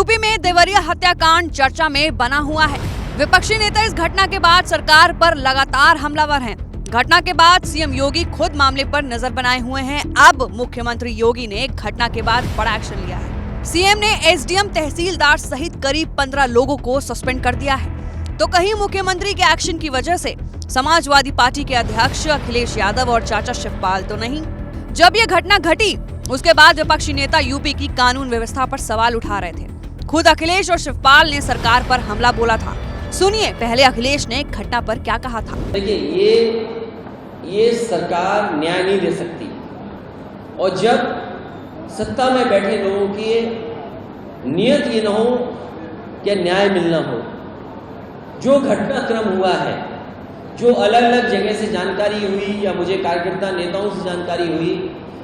UP में देवरिया हत्याकांड चर्चा में बना हुआ है। विपक्षी नेता इस घटना के बाद सरकार पर लगातार हमलावर हैं। घटना के बाद सीएम योगी खुद मामले पर नजर बनाए हुए हैं। अब मुख्यमंत्री योगी ने घटना के बाद बड़ा एक्शन लिया है। सीएम ने एसडीएम, तहसीलदार सहित करीब 15 लोगों को सस्पेंड कर दिया है। तो कहीं मुख्यमंत्री के एक्शन की वजह से समाजवादी पार्टी के अध्यक्ष अखिलेश यादव और चाचा शिवपाल तो नहीं। जब ये घटना घटी उसके बाद विपक्षी नेता यूपी की कानून व्यवस्था पर सवाल उठा रहे थे। खुद अखिलेश और शिवपाल ने सरकार पर हमला बोला था। सुनिए पहले अखिलेश ने घटना पर क्या कहा था। देखिए ये सरकार न्याय नहीं दे सकती, और जब सत्ता में बैठे लोगों की नियत ये न हो कि न्याय मिलना हो। जो घटनाक्रम हुआ है, जो अलग अलग जगह से जानकारी हुई या मुझे कार्यकर्ता नेताओं से जानकारी हुई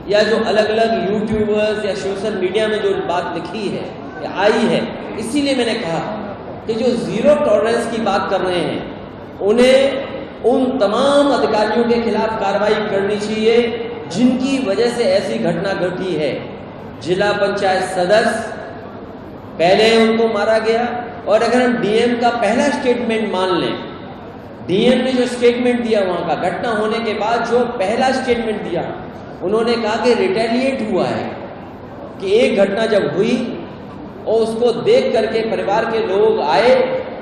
या जो अलग अलग यूट्यूबर्स या सोशल मीडिया में जो बात लिखी है या आई है, इसीलिए मैंने कहा कि जो जीरो टॉलरेंस की बात कर रहे हैं उन्हें उन तमाम अधिकारियों के खिलाफ कार्रवाई करनी चाहिए जिनकी वजह से ऐसी घटना घटी है। जिला पंचायत सदस्य पहले उनको मारा गया, और अगर हम डीएम का पहला स्टेटमेंट मान लें, डीएम ने जो स्टेटमेंट दिया वहां का घटना होने के बाद जो पहला स्टेटमेंट दिया, उन्होंने कहा कि रिटेलिएट हुआ है, कि एक घटना जब हुई और उसको देख करके परिवार के लोग आए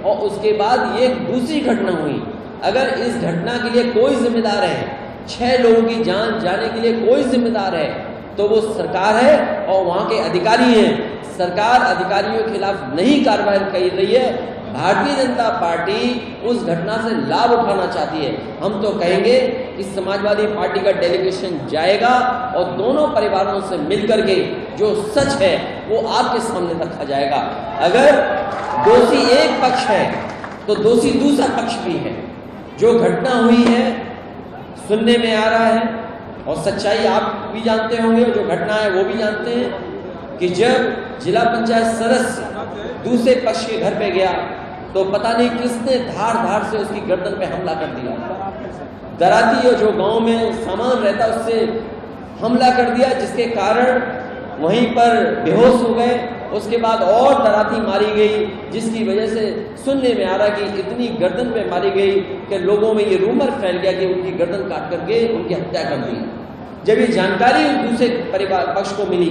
और उसके बाद ये दूसरी घटना हुई। अगर इस घटना के लिए कोई जिम्मेदार है, 6 लोगों की जान जाने के लिए कोई जिम्मेदार है, तो वो सरकार है और वहाँ के अधिकारी हैं। सरकार अधिकारियों के खिलाफ नहीं कार्रवाई कर रही है। भारतीय जनता पार्टी उस घटना से लाभ उठाना चाहती है। हम तो कहेंगे कि समाजवादी पार्टी का डेलीगेशन जाएगा और दोनों परिवारों से मिलकर के जो सच है वो आपके सामने रखा जाएगा। अगर दोषी एक पक्ष है तो दोषी दूसरा पक्ष भी है। जो घटना हुई है सुनने में आ रहा है, और सच्चाई आप भी जानते होंगे, जो घटना है वो भी जानते हैं, कि जब जिला पंचायत सदस्य दूसरे पक्ष के घर पे गया तो पता नहीं किसने धार से उसकी गर्दन पे हमला कर दिया। दराती और जो गांव में सामान रहता उससे हमला कर दिया, जिसके कारण वहीं पर बेहोश हो गए। उसके बाद और दराती मारी गई, जिसकी वजह से सुनने में आ रहा कि इतनी गर्दन पे मारी गई कि लोगों में ये रूमर फैल गया कि उनकी गर्दन काट करके उनकी हत्या कर दी। जब ये जानकारी दूसरे परिवार पक्ष को मिली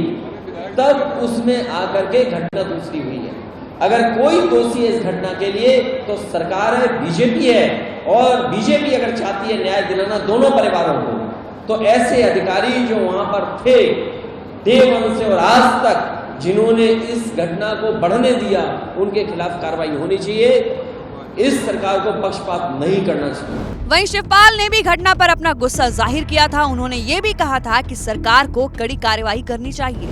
तब उसमें आकर के घटना दूसरी हुई है। अगर कोई दोषी है इस घटना के लिए तो सरकार है, बीजेपी है, और बीजेपी अगर चाहती है न्याय दिलाना दोनों परिवारों को, तो ऐसे अधिकारी जो वहां पर थे डे वन से और आज तक जिन्होंने इस घटना को बढ़ने दिया, उनके खिलाफ कार्रवाई होनी चाहिए। इस सरकार को पक्षपात नहीं करना चाहिए। वहीं शिवपाल ने भी घटना पर अपना गुस्सा जाहिर किया था। उन्होंने ये भी कहा था कि सरकार को कड़ी कार्रवाई करनी चाहिए।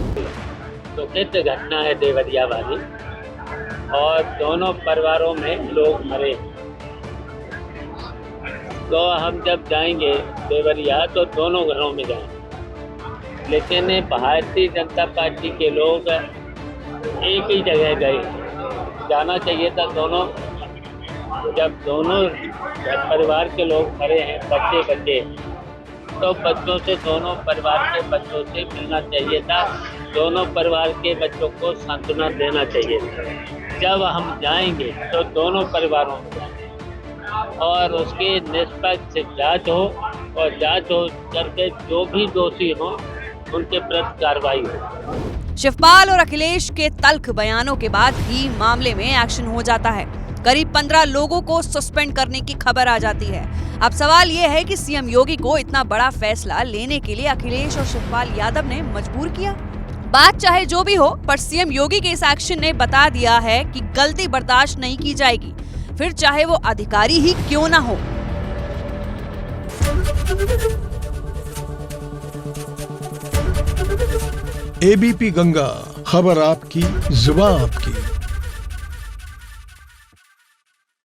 दुखित घटना है देवरिया वाली, और दोनों परिवारों में लोग मरे। तो हम जब जाएंगे देवरिया तो दोनों घरों में जाएंगे, लेकिन भारतीय जनता पार्टी के लोग एक ही जगह गए। जाना चाहिए था दोनों, जब दोनों परिवार के लोग मरे हैं, बच्चे तो बच्चों से, दोनों परिवार के बच्चों से मिलना चाहिए था। दोनों परिवार के बच्चों को सांत्वना देना चाहिए था। जब हम जाएंगे तो दोनों परिवारों में जाएंगे और उसकी निष्पक्ष जांच हो, और जांच हो करके जो भी दोषी हो उनके प्रति कार्रवाई हो। शिवपाल और अखिलेश के तल्ख बयानों के बाद ही मामले में एक्शन हो जाता है। करीब 15 लोगों को सस्पेंड करने की खबर आ जाती है। अब सवाल ये है कि सीएम योगी को इतना बड़ा फैसला लेने के लिए अखिलेश और शिवपाल यादव ने मजबूर किया। बात चाहे जो भी हो, पर सीएम योगी के इस एक्शन ने बता दिया है कि गलती बर्दाश्त नहीं की जाएगी, फिर चाहे वो अधिकारी ही क्यों ना हो। एबीपी गंगा, खबर आपकी, जुबान आपकी।